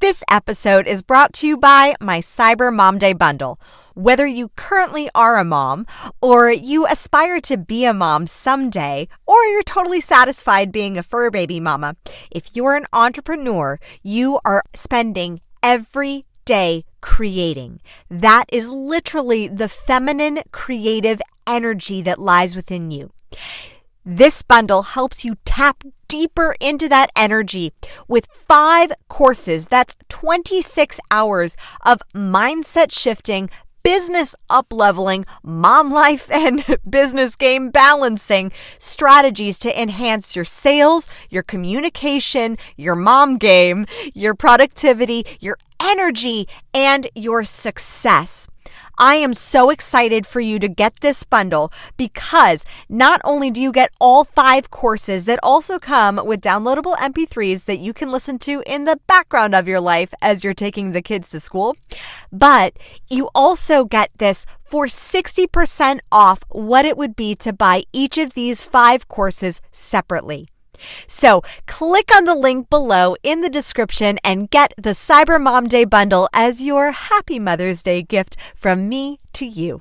This episode is brought to you by my Cyber Mom Day bundle. Whether you currently are a mom, or you aspire to be a mom someday, or you're totally satisfied being a fur baby mama, if you're an entrepreneur, you are spending every day creating. That is literally the feminine creative energy that lies within you. This bundle helps you tap deeper into that energy with 5 courses. That's 26 hours of mindset shifting, business up-leveling, mom life and business game balancing strategies to enhance your sales, your communication, your mom game, your productivity, your energy, and your success. I am so excited for you to get this bundle because not only do you get all 5 courses that also come with downloadable MP3s that you can listen to in the background of your life as you're taking the kids to school, but you also get this for 60% off what it would be to buy each of these 5 courses separately. So click on the link below in the description and get the Cyber Mom Day bundle as your Happy Mother's Day gift from me to you.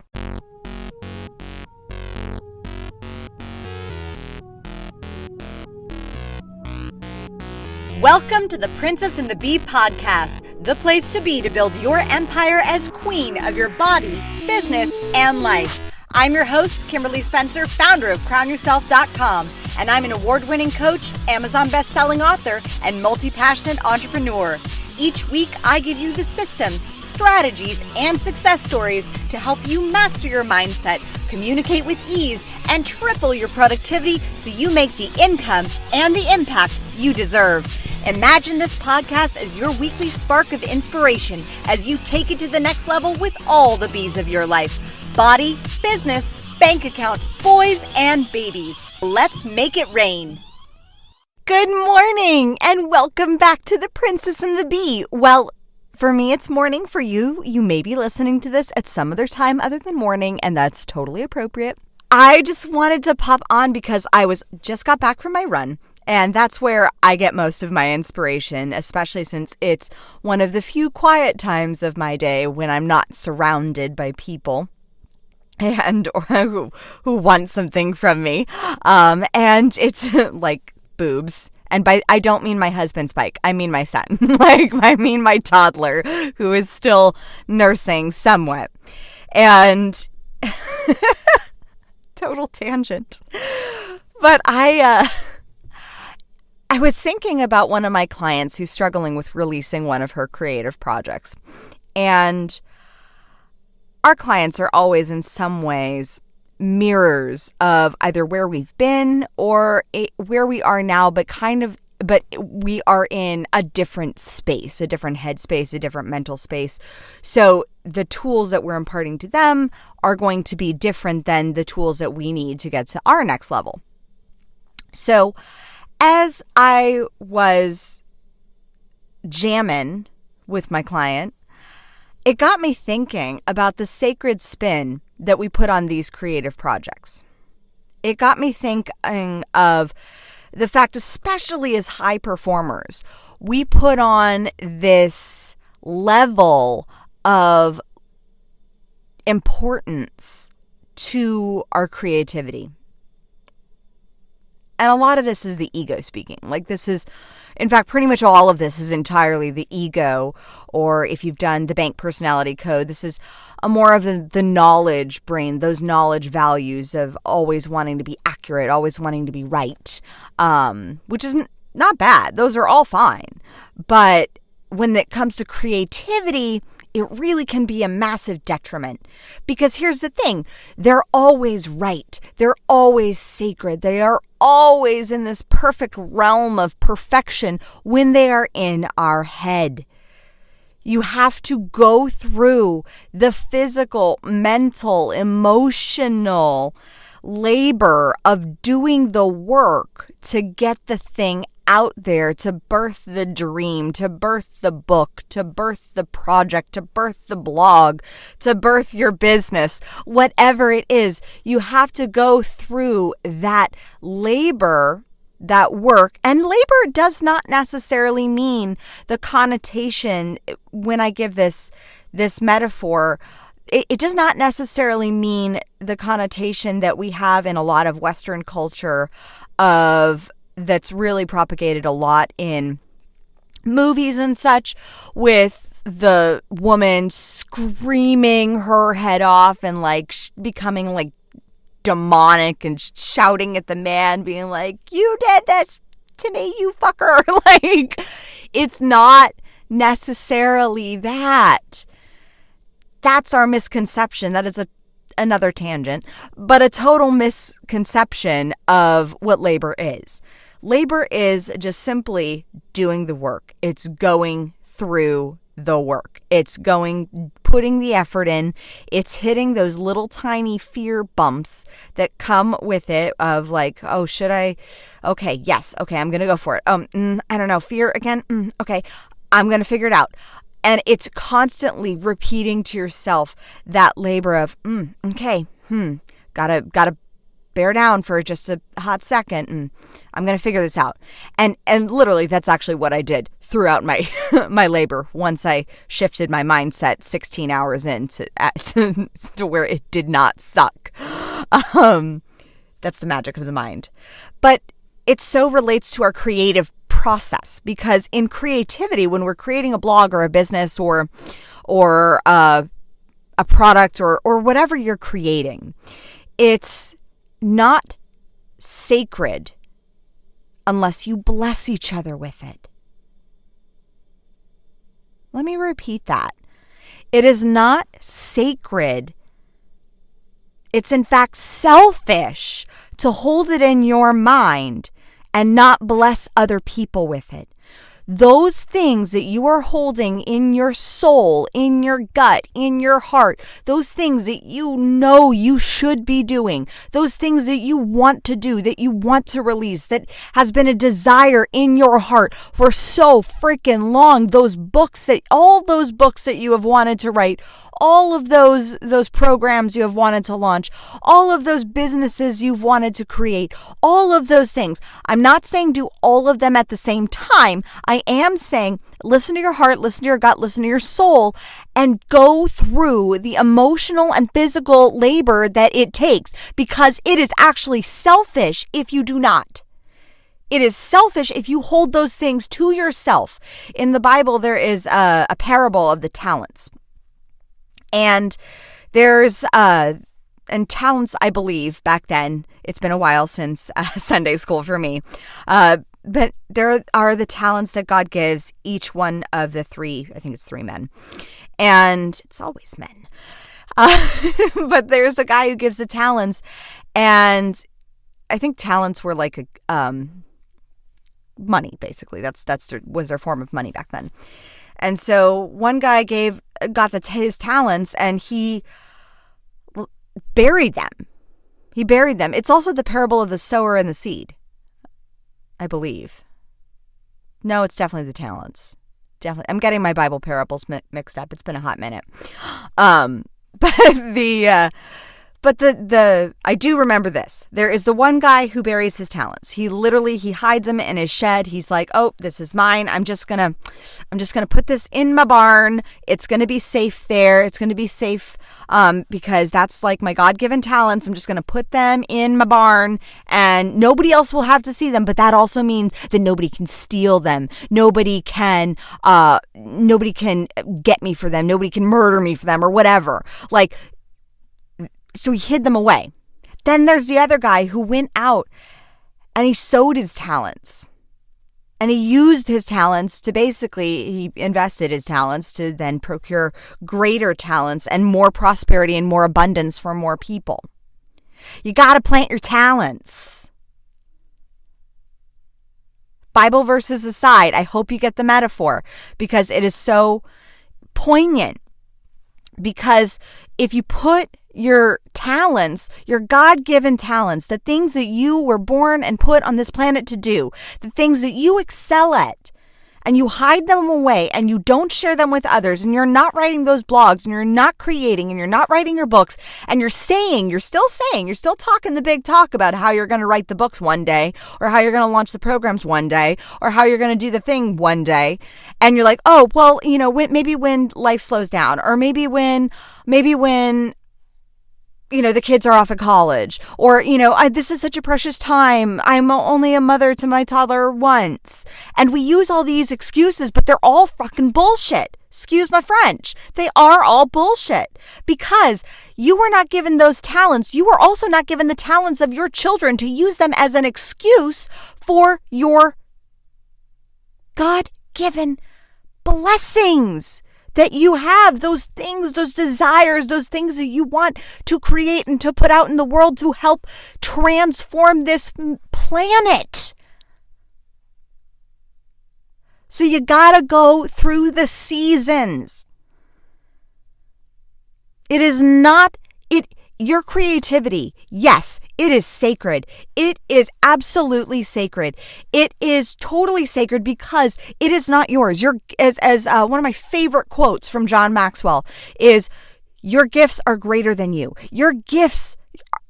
Welcome to the Princess and the Bee podcast, the place to be to build your empire as queen of your body, business, and life. I'm your host, Kimberly Spencer, founder of CrownYourself.com, and I'm an award-winning coach, Amazon best-selling author, and multi-passionate entrepreneur. Each week, I give you the systems, strategies, and success stories to help you master your mindset, communicate with ease, and triple your productivity so you make the income and the impact you deserve. Imagine this podcast as your weekly spark of inspiration as you take it to the next level with all the bees of your life. Body, business, bank account, boys, and babies. Let's make it rain. Good morning and welcome back to the Princess and the Bee. Well, for me, it's morning. For you, you may be listening to this at some other time other than morning, and that's totally appropriate. I just wanted to pop on because I just got back from my run. And that's where I get most of my inspiration, especially since it's one of the few quiet times of my day when I'm not surrounded by people and or who want something from me. And it's like boobs. And I don't mean my husband Spike. I mean my son. I mean my toddler who is still nursing somewhat. And total tangent. But I was thinking about one of my clients who's struggling with releasing one of her creative projects. And our clients are always in some ways mirrors of either where we've been or where we are now, but we are in a different space, a different headspace, a different mental space. So the tools that we're imparting to them are going to be different than the tools that we need to get to our next level. So as I was jamming with my client, it got me thinking about the sacred spin that we put on these creative projects. It got me thinking of the fact, especially as high performers, we put on this level of importance to our creativity. And a lot of this is the ego speaking. In fact, pretty much all of this is entirely the ego, or if you've done the bank personality code, this is a more of the knowledge brain, those knowledge values of always wanting to be accurate, always wanting to be right, which is not bad. Those are all fine. But when it comes to creativity, it really can be a massive detriment. Because here's the thing, they're always right. They're always sacred. They are always in this perfect realm of perfection when they are in our head. You have to go through the physical, mental, emotional labor of doing the work to get the thing out there, to birth the dream, to birth the book, to birth the project, to birth the blog, to birth your business, whatever it is. You have to go through that labor that work. And labor does not necessarily mean the connotation when I give this metaphor. It does not necessarily mean the connotation that we have in a lot of Western culture that's really propagated a lot in movies and such, with the woman screaming her head off and like becoming like demonic and shouting at the man, being like, "You did this to me, you fucker." Like, it's not necessarily that. That's our misconception. That is another tangent, but a total misconception of what labor is. Labor is just simply doing the work. It's going through the work. It's putting the effort in. It's hitting those little tiny fear bumps that come with it of like, oh, should I? Okay, yes. Okay, I'm going to go for it. I don't know. Fear again? Okay, I'm going to figure it out. And it's constantly repeating to yourself that labor of, gotta bear down for just a hot second, and I'm going to figure this out. And literally, that's actually what I did throughout my my labor once I shifted my mindset 16 hours in to where it did not suck. That's the magic of the mind. But it so relates to our creative process, because in creativity, when we're creating a blog or a business or a product or whatever you're creating, it's not sacred unless you bless each other with it. Let me repeat that. It is not sacred. It's in fact selfish to hold it in your mind and not bless other people with it. Those things that you are holding in your soul, in your gut, in your heart, those things that you know you should be doing, those things that you want to do, that you want to release, that has been a desire in your heart for so freaking long, all those books that you have wanted to write, all of those programs you have wanted to launch, all of those businesses you've wanted to create, all of those things. I'm not saying do all of them at the same time. I am saying listen to your heart, listen to your gut, listen to your soul, and go through the emotional and physical labor that it takes, because it is actually selfish if you do not. It is selfish if you hold those things to yourself. In the Bible, there is a parable of the talents. And there's, and talents, I believe, back then, it's been a while since Sunday school for me, but there are the talents that God gives each one of the three, I think it's three men, and it's always men. But there's a guy who gives the talents, and I think talents were like money, basically. Was their form of money back then. And so one guy got his talents, and he buried them. It's also the parable of the sower and the seed, I believe. No, it's definitely the talents. Definitely. I'm getting my Bible parables mixed up. It's been a hot minute. But I do remember this. There is the one guy who buries his talents. He hides them in his shed. He's like, "Oh, this is mine. I'm just gonna put this in my barn. It's gonna be safe there. It's gonna be safe because that's like my God-given talents. I'm just gonna put them in my barn, and nobody else will have to see them. But that also means that nobody can steal them. Nobody can get me for them. Nobody can murder me for them or whatever. Like." So he hid them away. Then there's the other guy who went out and he sowed his talents. And he used his talents to he invested his talents to then procure greater talents and more prosperity and more abundance for more people. You got to plant your talents. Bible verses aside, I hope you get the metaphor, because it is so poignant. Because if you put your talents, your God-given talents, the things that you were born and put on this planet to do, the things that you excel at and you hide them away and you don't share them with others, and you're not writing those blogs, and you're not creating, and you're not writing your books, and you're still talking the big talk about how you're going to write the books one day, or how you're going to launch the programs one day, or how you're going to do the thing one day. And you're like, oh, well, maybe when life slows down, or maybe when the kids are off at college, or, this is such a precious time. I'm only a mother to my toddler once. And we use all these excuses, but they're all fucking bullshit. Excuse my French. They are all bullshit, because you were not given those talents. You were also not given the talents of your children to use them as an excuse for your God-given blessings that you have, those things, those desires, those things that you want to create and to put out in the world to help transform this planet. So you gotta go through the seasons. It is not, your creativity, yes, it is sacred. It is absolutely sacred. It is totally sacred because it is not yours. As one of my favorite quotes from John Maxwell is, your gifts are greater than you. Your gifts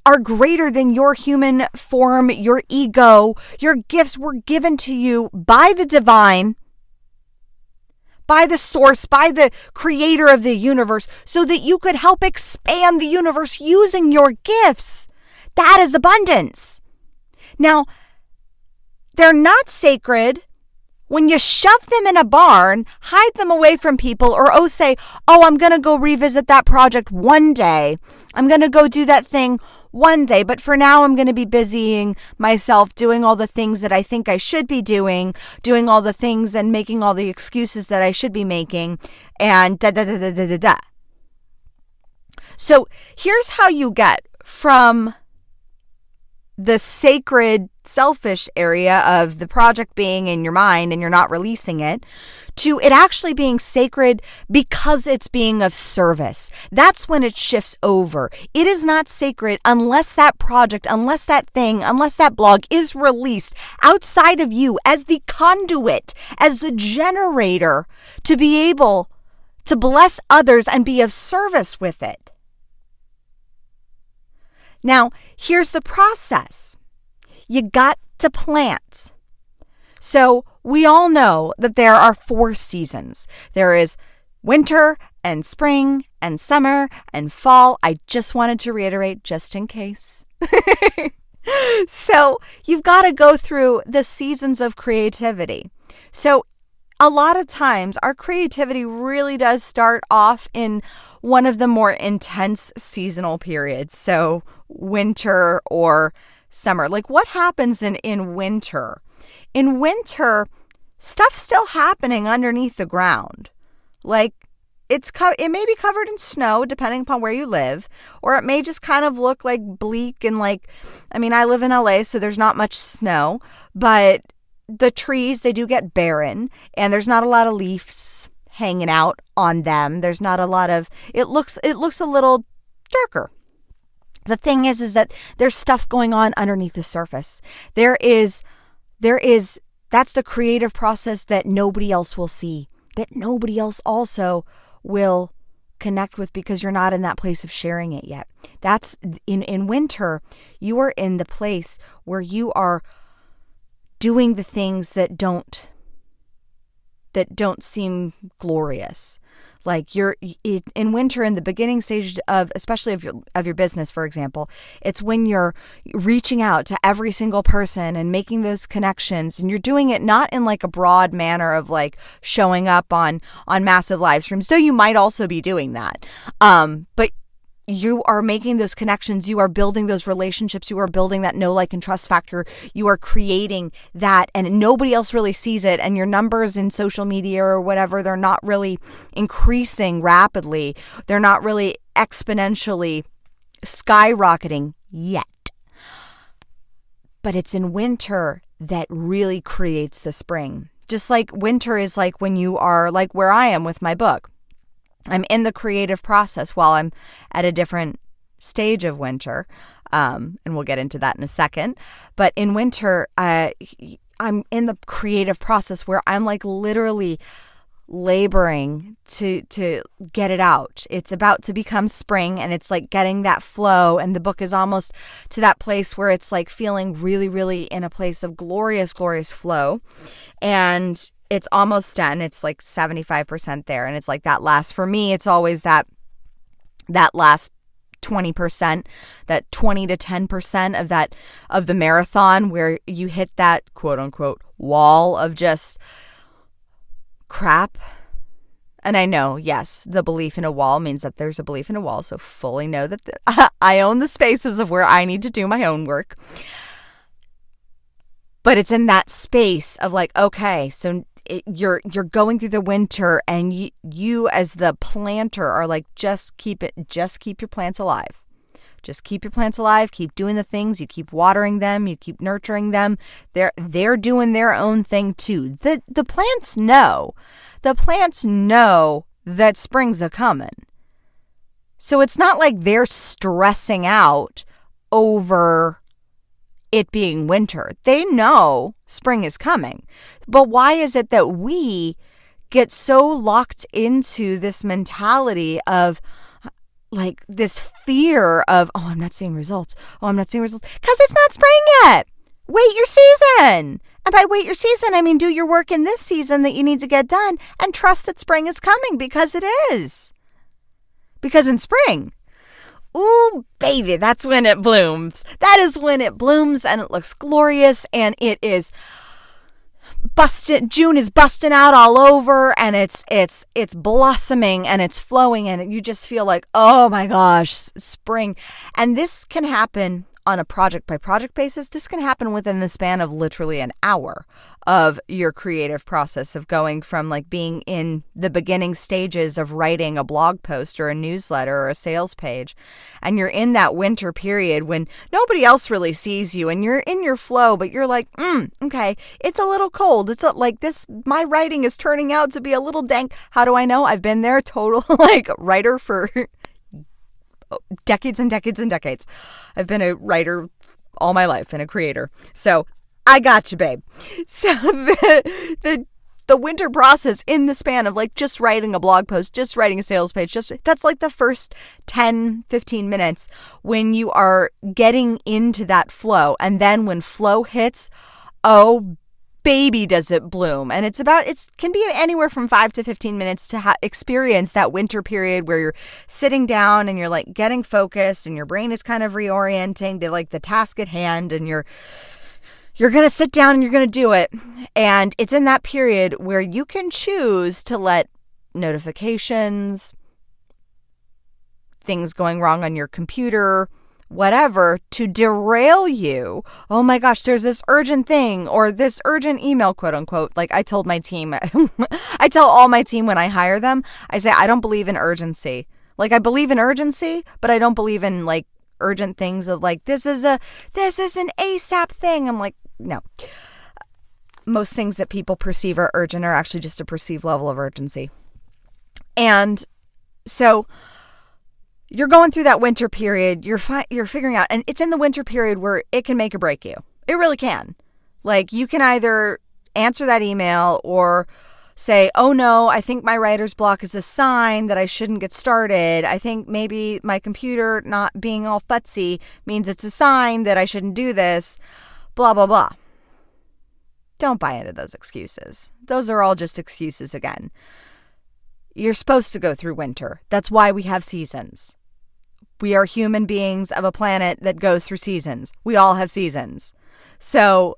are greater than your human form, your ego. Your gifts were given to you by the divine, by the source, by the creator of the universe, so that you could help expand the universe using your gifts. That is abundance. Now, they're not sacred when you shove them in a barn, hide them away from people, or say, I'm going to go revisit that project one day. I'm going to go do that thing one day, but for now I'm going to be busying myself doing all the things that I think I should be doing all the things and making all the excuses that I should be making, and da. So here's how you get from the sacred, selfish area of the project being in your mind and you're not releasing it, to it actually being sacred because it's being of service. That's when it shifts over. It is not sacred unless that project, unless that thing, unless that blog is released outside of you as the conduit, as the generator to be able to bless others and be of service with it. Now, here's the process. You got to plant. So we all know that there are 4 seasons. There is winter and spring and summer and fall. I just wanted to reiterate just in case. So you've got to go through the seasons of creativity. So a lot of times our creativity really does start off in one of the more intense seasonal periods. So winter or summer. Like, what happens in winter? In winter, stuff's still happening underneath the ground. Like, it may be covered in snow depending upon where you live, or it may just kind of look like bleak and I live in LA, so there's not much snow, but the trees, they do get barren, and there's not a lot of leaves hanging out on them. There's not a lot of, it looks a little darker. The thing is that there's stuff going on underneath the surface. There is, that's the creative process that nobody else will see, that nobody else also will connect with because you're not in that place of sharing it yet. That's in winter, you are in the place where you are doing the things that don't seem glorious. Like you're in winter, in the beginning stage of, especially of your business, for example, it's when you're reaching out to every single person and making those connections, and you're doing it not in like a broad manner of like showing up on massive live streams. So you might also be doing that, but you are making those connections. You are building those relationships. You are building that know, like, and trust factor. You are creating that, and nobody else really sees it. And your numbers in social media or whatever, they're not really increasing rapidly. They're not really exponentially skyrocketing yet. But it's in winter that really creates the spring. Just like winter is like when you are like where I am with my book. I'm in the creative process while I'm at a different stage of winter, and we'll get into that in a second. But in winter, I'm in the creative process where I'm like literally laboring to get it out. It's about to become spring, and it's like getting that flow, and the book is almost to that place where it's like feeling really, really in a place of glorious flow, and it's almost done. It's like 75% there, and it's like that last, for me, it's always that last 20%, that 20 to 10% of the marathon where you hit that quote unquote wall of just crap. And I know, yes, the belief in a wall means that there's a belief in a wall. So fully know that I own the spaces of where I need to do my own work. But it's in that space of like, okay, so you're going through the winter, and you as the planter are like, just keep your plants alive. Just keep your plants alive. Keep doing the things. You keep watering them. You keep nurturing them. They're doing their own thing too. The plants know. The plants know that spring's a coming. So it's not like they're stressing out over it being winter. They know spring is coming. But why is it that we get so locked into this mentality of like this fear of, oh, I'm not seeing results. Because it's not spring yet. Wait your season. And by wait your season, I mean do your work in this season that you need to get done, and trust that spring is coming, because it is. Because in spring, ooh, baby, that's when it blooms. That is when it blooms, and it looks glorious, and it is busted. June is busting out all over, and it's blossoming, and it's flowing, and you just feel like, oh my gosh, spring. And this can happen on a project by project basis. This can happen within the span of literally an hour of your creative process of going from like being in the beginning stages of writing a blog post or a newsletter or a sales page. And you're in that winter period when nobody else really sees you and you're in your flow, but you're like, okay, it's a little cold. It's like this, my writing is turning out to be a little dank. How do I know? I've been there, total like writer for decades and decades and decades. I've been a writer all my life and a creator. So I got you, babe. So the winter process in the span of like just writing a blog post, just writing a sales page, that's like the first 10, 15 minutes when you are getting into that flow. And then when flow hits, oh baby, does it bloom. And it can be anywhere from 5 to 15 minutes to experience that winter period where you're sitting down and you're like getting focused and your brain is kind of reorienting to like the task at hand, and you're going to sit down and you're going to do it. And it's in that period where you can choose to let notifications, things going wrong on your computer, whatever, to derail you. Oh my gosh, there's this urgent thing or this urgent email, quote unquote. Like I told my team, I tell all my team when I hire them, I say, I don't believe in urgency. Like I believe in urgency, but I don't believe in like urgent things of like, this is an ASAP thing. I'm like, no. Most things that people perceive are urgent are actually just a perceived level of urgency. And so you're going through that winter period, you're figuring out, and it's in the winter period where it can make or break you. It really can. Like you can either answer that email or say, oh no, I think my writer's block is a sign that I shouldn't get started. I think maybe my computer not being all futzy means it's a sign that I shouldn't do this, blah, blah, blah. Don't buy into those excuses. Those are all just excuses again. You're supposed to go through winter. That's why we have seasons. We are human beings of a planet that goes through seasons. We all have seasons. So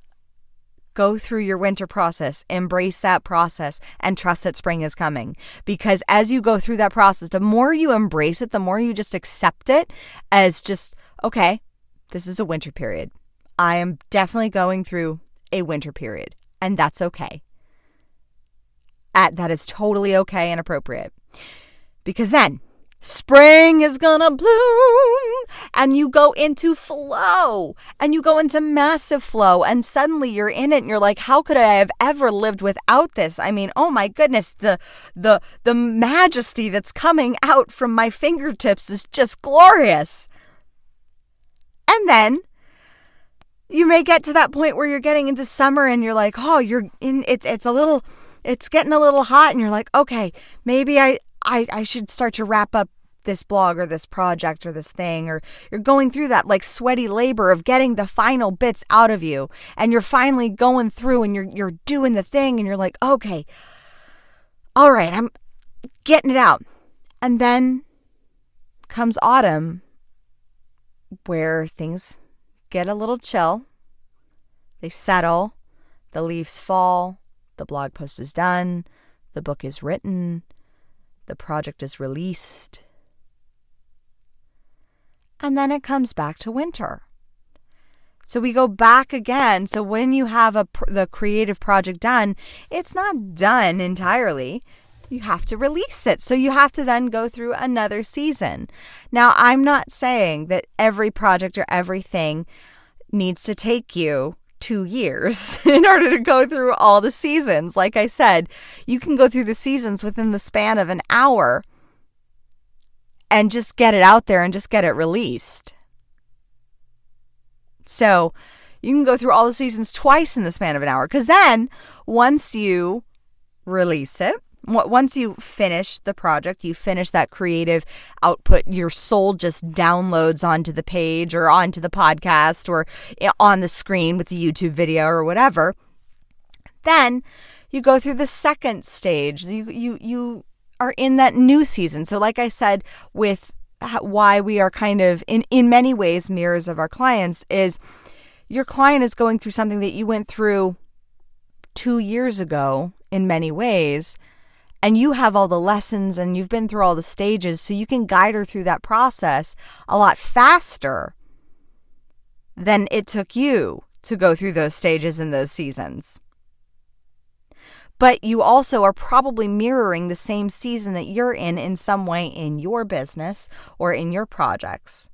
go through your winter process, embrace that process, and trust that spring is coming. Because as you go through that process, the more you embrace it, the more you just accept it as just, okay, this is a winter period. I am definitely going through a winter period, and that's okay. That is totally okay and appropriate. Because then spring is gonna bloom and you go into flow and you go into massive flow and suddenly you're in it and you're like, how could I have ever lived without this? I mean, oh my goodness, the majesty that's coming out from my fingertips is just glorious. And then you may get to that point where you're getting into summer and you're like, oh, it's getting a little hot, and you're like, okay, maybe I should start to wrap up this blog or this project or this thing, or you're going through that like sweaty labor of getting the final bits out of you, and you're finally going through and you're doing the thing, and you're like, okay, all right, I'm getting it out. And then comes autumn, where things get a little chill. They settle, the leaves fall, the blog post is done, the book is written, the project is released. And then it comes back to winter. So we go back again. So when you have the creative project done, it's not done entirely. You have to release it. So you have to then go through another season. Now, I'm not saying that every project or everything needs to take you 2 years in order to go through all the seasons. Like I said, you can go through the seasons within the span of an hour and just get it out there and just get it released. So you can go through all the seasons twice in the span of an hour, because then once you release it, once you finish the project, you finish that creative output, your soul just downloads onto the page or onto the podcast or on the screen with the YouTube video or whatever. Then you go through the second stage. You are in that new season. So like I said, with why we are kind of in many ways mirrors of our clients, is your client is going through something that you went through 2 years ago in many ways. And you have all the lessons and you've been through all the stages, so you can guide her through that process a lot faster than it took you to go through those stages and those seasons. But you also are probably mirroring the same season that you're in some way in your business or in your projects.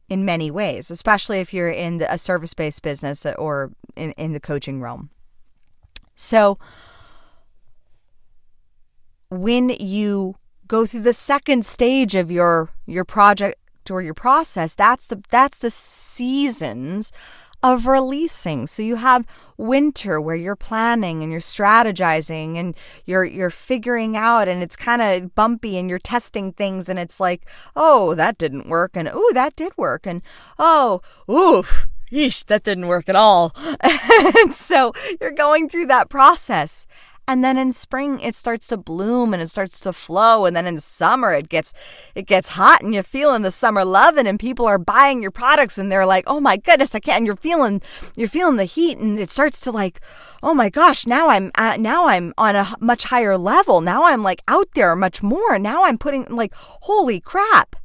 In many ways, especially if you're in a service-based business or in the coaching realm. So when you go through the second stage of your project or your process, that's the seasons of releasing. So you have winter where you're planning and you're strategizing and you're figuring out, and it's kind of bumpy and you're testing things, and it's like, oh, that didn't work, and oh, that did work, and oh, oof, yeesh, that didn't work at all. And so you're going through that process. And then in spring, it starts to bloom and it starts to flow. And then in the summer, it gets hot and you're feeling the summer loving, and people are buying your products and they're like, oh my goodness, I can't. And you're feeling the heat, and it starts to like, oh my gosh, now I'm on a much higher level. Now I'm like out there much more. Now I'm putting like, holy crap.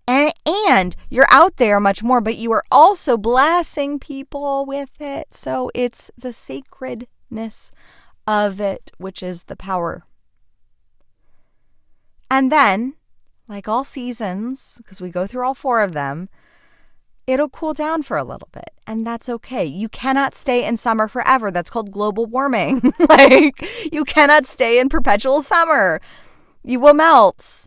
And you're out there much more, but you are also blessing people with it. So it's the sacredness of it, which is the power. And then, like all seasons, because we go through all 4 of them, it'll cool down for a little bit, and that's okay. You cannot stay in summer forever. That's called global warming. Like, you cannot stay in perpetual summer. You will melt.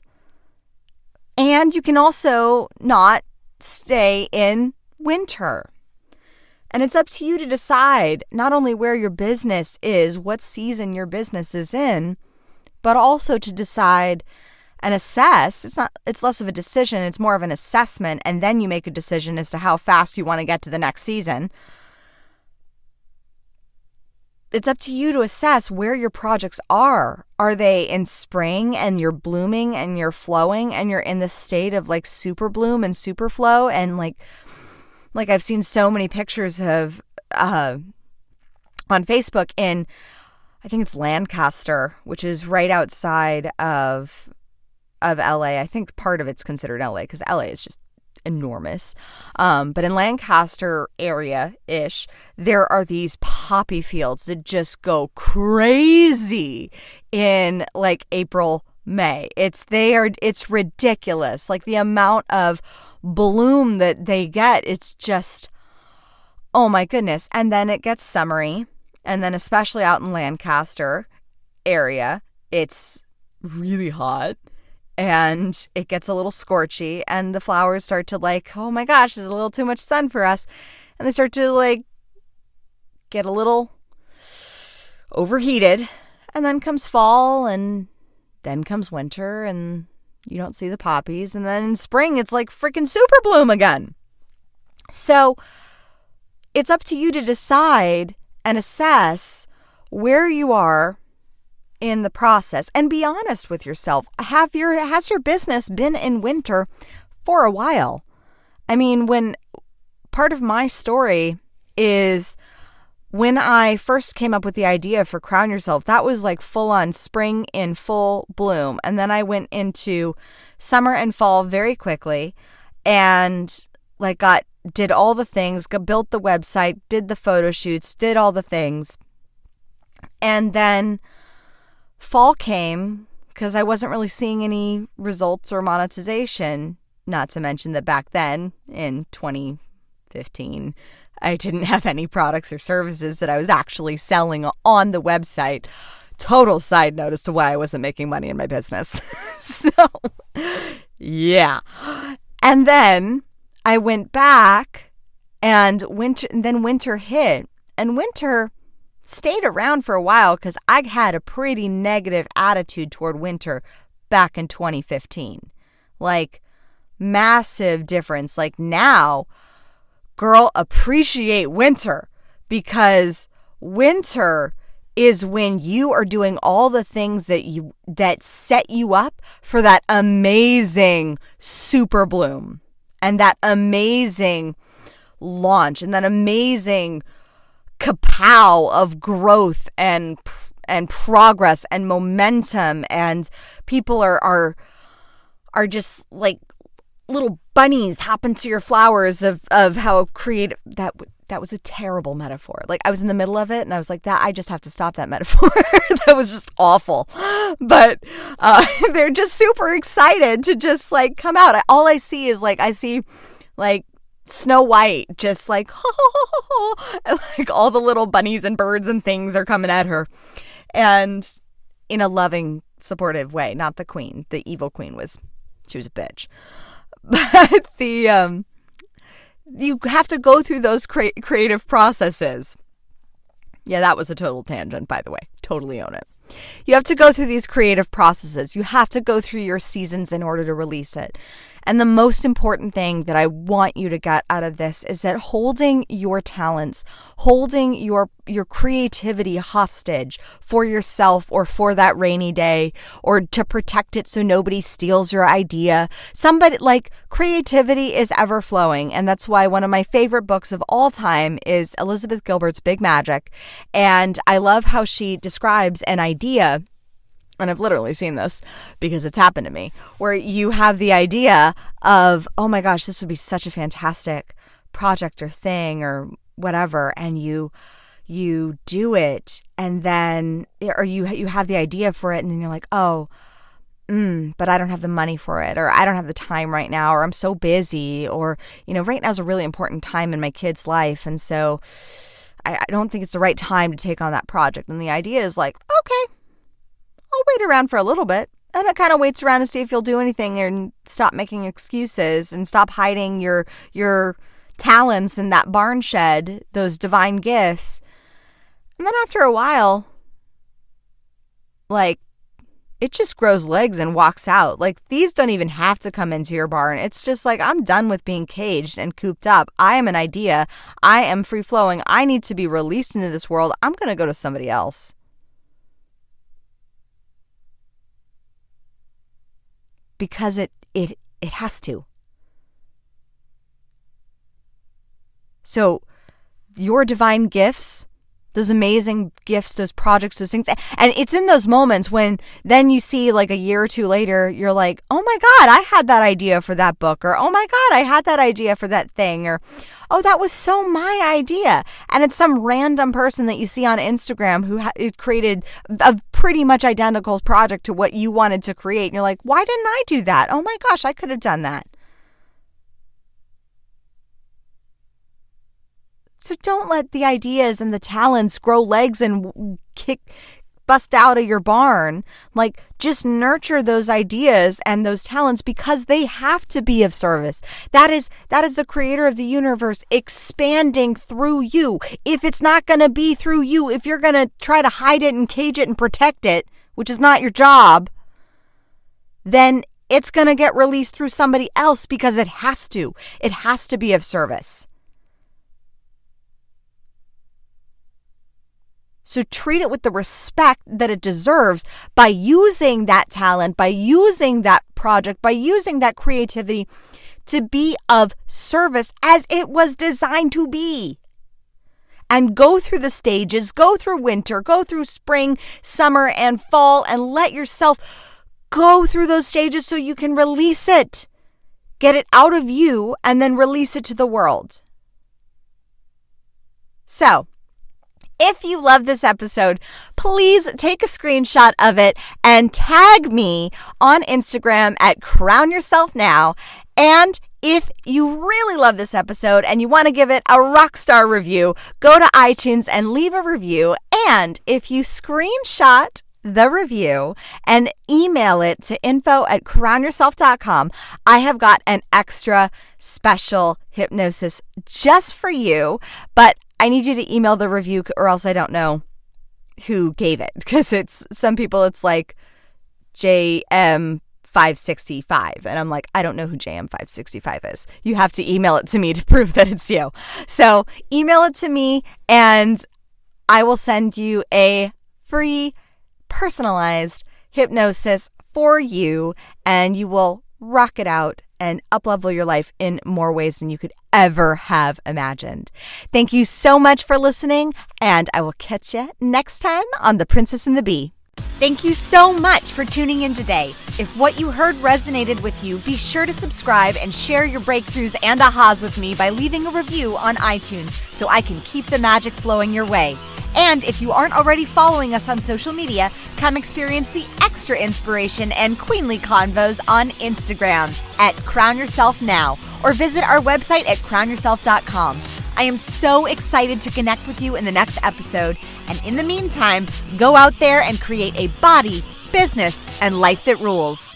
And you can also not stay in winter. And it's up to you to decide not only where your business is, what season your business is in, but also to decide and assess. It's less of a decision, it's more of an assessment, and then you make a decision as to how fast you want to get to the next season. It's up to you to assess where your projects are. Are they in spring and you're blooming and you're flowing and you're in the state of like super bloom and super flow? And like I've seen so many pictures of on Facebook in, I think it's Lancaster, which is right outside of LA. I think part of it's considered LA because LA is just enormous. But in Lancaster area-ish, there are these poppy fields that just go crazy in like April, May. It's ridiculous. Like the amount of bloom that they get, it's just, oh my goodness. And then it gets summery. And then especially out in Lancaster area, it's really hot. and it gets a little scorchy, and the flowers start to like, oh my gosh, there's a little too much sun for us. And they start to like get a little overheated. And then comes fall, and then comes winter, and you don't see the poppies. And then in spring, it's like freaking super bloom again. So it's up to you to decide and assess where you are in the process and be honest with yourself. Has your business been in winter for a while? I mean, when part of my story is when I first came up with the idea for Crown Yourself, that was like full on spring in full bloom. And then I went into summer and fall very quickly and like did all the things, built the website, did the photo shoots, did all the things. And then fall came because I wasn't really seeing any results or monetization, not to mention that back then in 2015, I didn't have any products or services that I was actually selling on the website. Total side note as to why I wasn't making money in my business. So, yeah. And then I went back and winter hit, and winter stayed around for a while because I had a pretty negative attitude toward winter back in 2015. Like, massive difference. Like, now, girl, appreciate winter, because winter is when you are doing all the things that set you up for that amazing super bloom and that amazing launch and that amazing kapow of growth and progress and momentum, and people are just like little bunnies hop into your flowers of how creative that was a terrible metaphor. Like, I was in the middle of it and I was like, I just have to stop that metaphor. That was just awful. But they're just super excited to just like come out. All I see is like Snow White, just like, and like all the little bunnies and birds and things are coming at her, and in a loving, supportive way. Not the queen. The evil queen she was a bitch. But you have to go through those creative processes. Yeah, that was a total tangent, by the way. Totally own it. You have to go through these creative processes. You have to go through your seasons in order to release it. And the most important thing that I want you to get out of this is that holding your talents, holding your creativity hostage for yourself or for that rainy day, or to protect it so nobody steals your idea. Creativity is ever flowing. And that's why one of my favorite books of all time is Elizabeth Gilbert's Big Magic. And I love how she describes an idea, and I've literally seen this because it's happened to me, where you have the idea of, oh my gosh, this would be such a fantastic project or thing or whatever, and you do it, and then, or you have the idea for it, and then you're like, but I don't have the money for it, or I don't have the time right now, or I'm so busy, or, right now is a really important time in my kid's life, and so I don't think it's the right time to take on that project. And the idea is like, okay, I'll wait around for a little bit. And it kind of waits around to see if you'll do anything and stop making excuses and stop hiding your talents in that barn shed, those divine gifts. And then after a while, like, it just grows legs and walks out. Like, thieves don't even have to come into your barn. It's just like, I'm done with being caged and cooped up. I am an idea. I am free flowing. I need to be released into this world. I'm going to go to somebody else. Because it has to. So your divine gifts, those amazing gifts, those projects, those things, and it's in those moments when then you see, like, a year or two later, you're like, oh my God, I had that idea for that book, or oh my God, I had that idea for that thing, or oh, that was so my idea. And it's some random person that you see on Instagram who created a pretty much identical project to what you wanted to create. And you're like, why didn't I do that? Oh my gosh, I could have done that. So don't let the ideas and the talents grow legs and bust out of your barn. Like, just nurture those ideas and those talents because they have to be of service. That is the creator of the universe expanding through you. If it's not going to be through you, if you're going to try to hide it and cage it and protect it, which is not your job, then it's going to get released through somebody else because it has to. It has to be of service. So treat it with the respect that it deserves by using that talent, by using that project, by using that creativity to be of service as it was designed to be. And go through the stages, go through winter, go through spring, summer, and fall, and let yourself go through those stages so you can release it. Get it out of you and then release it to the world. So, if you love this episode, please take a screenshot of it and tag me on Instagram at Crown Yourself Now. And if you really love this episode and you want to give it a rock star review, go to iTunes and leave a review. And if you screenshot the review and email it to info@crownyourself.com, I have got an extra special hypnosis just for you. But I need you to email the review or else I don't know who gave it, because some people it's like JM565 and I'm like, I don't know who JM565 is. You have to email it to me to prove that it's you. So email it to me and I will send you a free personalized hypnosis for you, and you will rock it out and up-level your life in more ways than you could ever have imagined. Thank you so much for listening, and I will catch you next time on The Princess and the Bee. Thank you so much for tuning in today. If what you heard resonated with you, be sure to subscribe and share your breakthroughs and ahas with me by leaving a review on iTunes so I can keep the magic flowing your way. And if you aren't already following us on social media, come experience the extra inspiration and queenly convos on Instagram at Crown Yourself Now, or visit our website at crownyourself.com. I am so excited to connect with you in the next episode. And in the meantime, go out there and create a body, business, and life that rules.